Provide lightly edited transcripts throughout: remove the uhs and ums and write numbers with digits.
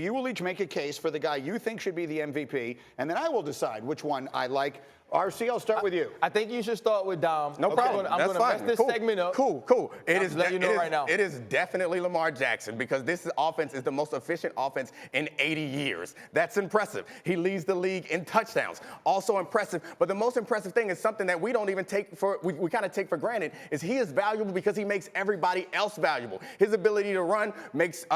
You will each make a case for the guy you think should be the MVP, and then I will decide which one I like. RC, I'll start with you. I think you should start with Dom. No problem. I'm going to mess this segment up. Cool. It is definitely Lamar Jackson because this offense is the most efficient offense in 80 years. That's impressive. He leads the league in touchdowns. Also impressive. But the most impressive thing is something that we don't even take for, we kind of take for granted, is he is valuable because he makes everybody else valuable. His ability to run makes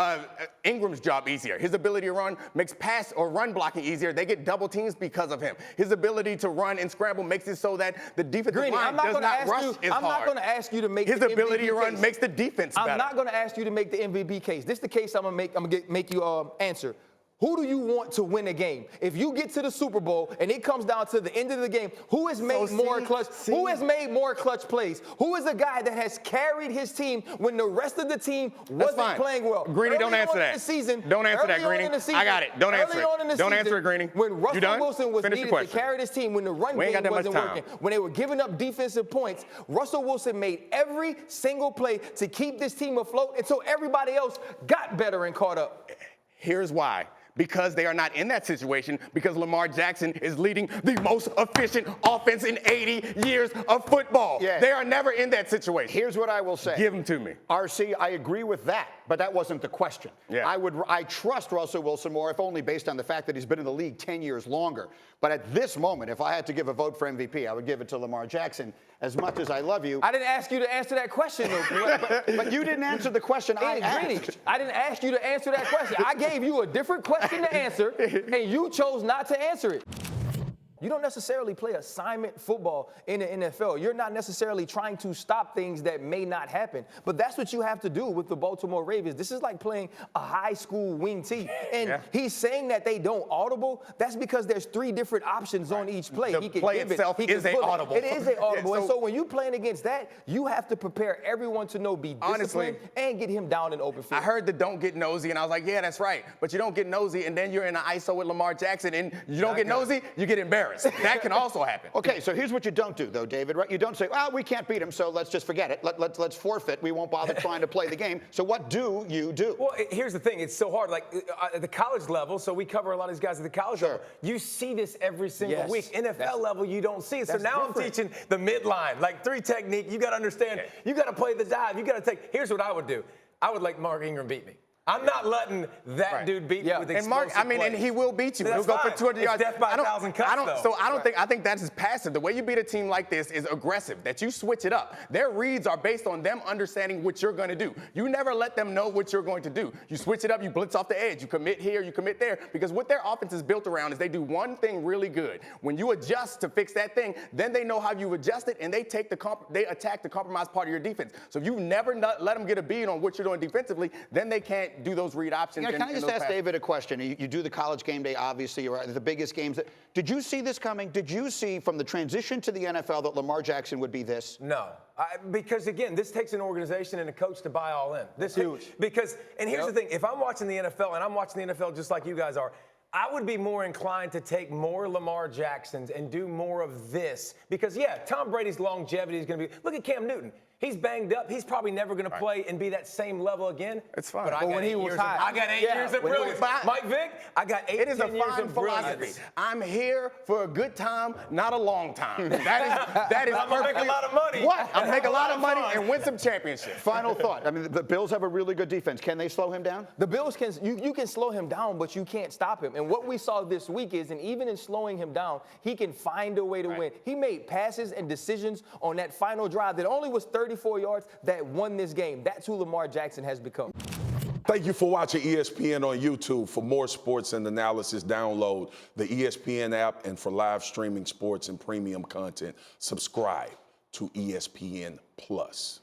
Ingram's job easier. His ability to run makes pass or run blocking easier. They get double teams because of him. His ability to run and scramble makes it so that the defensive line does not rush as hard. I'm not going to ask you to make his ability to run makes the defense better. I'm not going to ask you to make the MVP case. This is the case I'm going to make you answer. Who do you want to win a game? If you get to the Super Bowl and it comes down to the end of the game, who has made more clutch? Who has made more clutch plays? Who is the guy that has carried his team when the rest of the team wasn't playing well? Greeny, don't answer that. Don't answer that, Greeny. I got it. Don't answer it. Don't answer it, Greeny. When Russell Wilson was needed to carry his team, when the run game wasn't working, when they were giving up defensive points, Russell Wilson made every single play to keep this team afloat until everybody else got better and caught up. Here's why. Because they are not in that situation, because Lamar Jackson is leading the most efficient offense in 80 years of football. Yeah. They are never in that situation. Here's what I will say. Give them to me. RC, I agree with that, but that wasn't the question. Yeah. I trust Russell Wilson more, if only based on the fact that he's been in the league 10 years longer. But at this moment, if I had to give a vote for MVP, I would give it to Lamar Jackson. As much as I love you. I didn't ask you to answer that question, though. but you didn't answer the question I asked. I didn't ask you to answer that question. I gave you a different question to answer, and you chose not to answer it. You don't necessarily play assignment football in the NFL. You're not necessarily trying to stop things that may not happen. But that's what you have to do with the Baltimore Ravens. This is like playing a high school wing tee. And he's saying that they don't audible. That's because there's 3 different options on each play. The play itself is an audible. It is an audible. And so when you're playing against that, you have to prepare everyone to know, be disciplined, and get him down in open field. I heard the don't get nosy, and I was like, yeah, that's right. But you don't get nosy, and then you're in an ISO with Lamar Jackson, and you don't get nosy, you get embarrassed. That can also happen. Okay, so here's what you don't do, though, David. Right? You don't say, well, we can't beat him, so let's just forget it. Let's forfeit. We won't bother trying to play the game. So what do you do? Well, here's the thing. It's so hard. Like, at the college level, so we cover a lot of these guys at the college level. You see this every single week. NFL level, you don't see it. So now I'm teaching the midline, like 3 technique. You got to understand. You got to play the dive. You got to take. Here's what I would do. I would let Mark Ingram beat me. I'm not letting that dude beat me with explosive And Mark, plays. and he will beat you. He'll go for 200 yards. Death by 1,000 cuts, So I think that is passive. The way you beat a team like this is aggressive, that you switch it up. Their reads are based on them understanding what you're going to do. You never let them know what you're going to do. You switch it up, you blitz off the edge, you commit here, you commit there, because what their offense is built around is they do one thing really good. When you adjust to fix that thing, then they know how you adjust it, and they attack the compromised part of your defense. So if you never let them get a beat on what you're doing defensively, then they can't do those read options. Can I just ask David a question? You do the College Game Day, obviously, you're the biggest games. Did you see this coming? Did you see from the transition to the NFL that Lamar Jackson would be this? No. Because, again, this takes an organization and a coach to buy all in. This huge. Because, and here's the thing. If I'm watching the NFL, and I'm watching the NFL just like you guys are, I would be more inclined to take more Lamar Jacksons and do more of this. Because, Tom Brady's longevity is going to be – look at Cam Newton. He's banged up. He's probably never going to play and be that same level again. It's fine. But when he was high, I got 8 years of brilliance. Mike Vick, I got 8 years of brilliance. It is a fine philosophy. I'm here for a good time, not a long time. That is I'm going to make a lot of money. What? I'm make a lot of money and win some championships. Final thought. I mean, the Bills have a really good defense. Can they slow him down? The Bills can. You can slow him down, but you can't stop him. And what we saw this week is, and even in slowing him down, he can find a way to win. He made passes and decisions on that final drive that only was 34 yards that won this game. That's who Lamar Jackson has become. Thank you for watching ESPN on YouTube. For more sports and analysis, download the ESPN app, and for live streaming sports and premium content, subscribe to ESPN Plus.